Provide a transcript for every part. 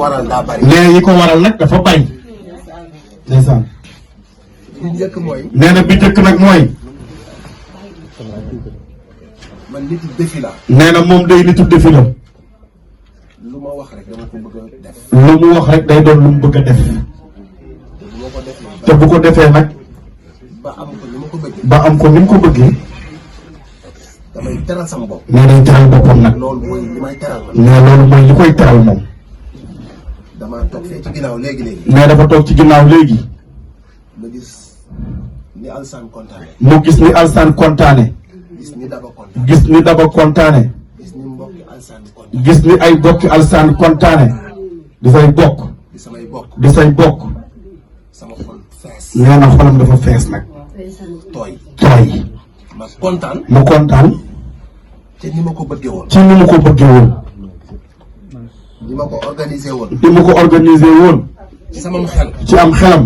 waral daa bari. nee yi ko waral nag dafa bari. ndeysaan. bi njëkk mooy. nee na bi njëkk nag mooy. man nitu defi la. nee na moom day nitu defi la. lu ma wax rek dama ko bëgg a def. lu mu wax rek day doon lu mu bëgg a def. te bu ko defee nag. ba am ko ni ma ko bëggee. ba am ko ni mu ko bëggee. damay teral sama bopp. nee day teral boppam nag. loolu mooy li may teral man. nee loolu mooy li koy teral moom. damaa toog fee ci ginnaaw léegi. nee dafa toog ci ginnaaw léegi. ma gis ni Alsaan kontaane. mu gis ni Alsaan kontaane. gis ni Daba kontaane. gis ni Daba kontaane. gis ni mbokki Alsaan kontaane. gis ni ay bokki Alsaan kontaane. di say bokk. di samay bokk. di say bokk. sama xol fees. nee na xolam dafa fees nag. tooy. tooy. ma kontaan. mu kontaan. te ni ma ko bëggee woon. ci ni mu ko bëggee woon. ni ma ko organisé woon. ni mu ko organisé woon. ci sama xel. ci am xelam.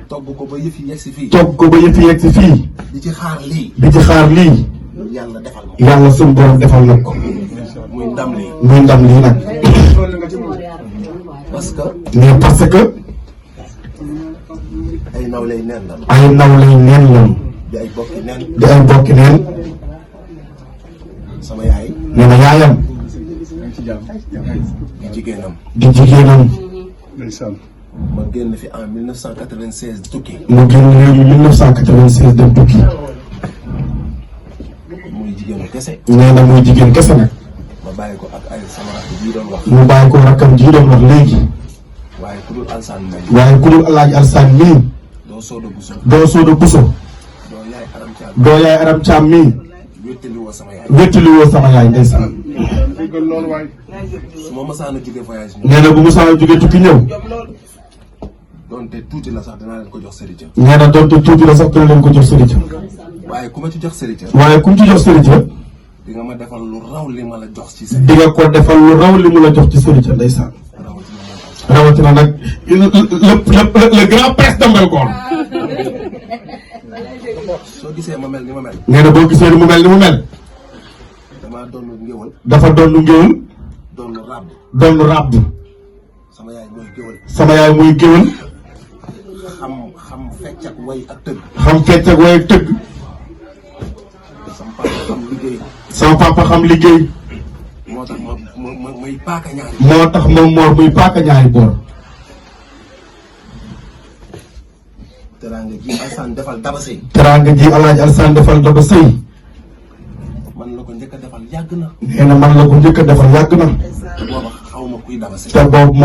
togg ko ba yëf yi yegg si fii. togg ko ba yëf yi yegg si fii. di ci xaar lii. di ci xaar lii. yàlla defal ma. yàlla suñu borom defal na ko. muy ndam lii. muy ndam lii nag. parce que. mais parce que. ay nawlay neen la. ay nawlay neen la. di ay bokki neen. di ay bokki neen. sama yaay. nee na yaayam. di jigéenam. di jigéenam. ma génn fi en 1996 tukki. mu génn léegi 1996 dem tukki. muy jigéenu kese. nee na muy jigéen kese nag. ma bàyyi ko ak ay sama rakk bii doon wax. mu bàyyi ko rakkam ji doon wax léegi. waaye ku dul Alsaan moom. waaye ku dul Alaaji Alsaan mii. doo Soodo Buso. doo Soodo Buso. doo yaay Aram Caam. doo yaay Aram Caam mii. wéttali woo sama yaay. wéttali woo sama yaay ndeysaan. su ma masaan a jóge voyage ñëw. nee na bu Moussa jógee tukki ñëw. donte tuuti la sax dinaa leen ko jox sëriñ. nee na donte tuuti la sax dina leen ko jox sëriñ. waaye ku ma ci jox sëriñ. waaye ku mu ci jox sëriñ. di nga ma defal lu raw li ma la jox ci sëriñ. di nga ko defal lu raw li mu la jox ci sëriñ ndeysaan. rawatina nag le grand presse de Mbelgoor. soo gisee ma mel ni ma mel. nee na boo gisee ni mu mel ni mu mel. damaa doon ngéwal. dafa doon ngéwal. doon ràbb. doon ràbb. sama yaay mooy géwal. sama yaay muy géwal. xam fecc ak way ak tëgg. xam fecc ak way ak tëgg. sama papa xam liggéey. sama papa xam liggéey. moo tax ma muy paaka ñaari. moo tax moom Mor muy paaka ñaari boor. teraanga ji Alsaan defal Daba Sëy. teraanga ji Alaaji Alsaan defal Daba Sëy. man la ko njëkk a defal yàgg na. nee na man la ko njëkk a defal yàgg na. te booba xaw ma kuy Daba Sëy. te boobu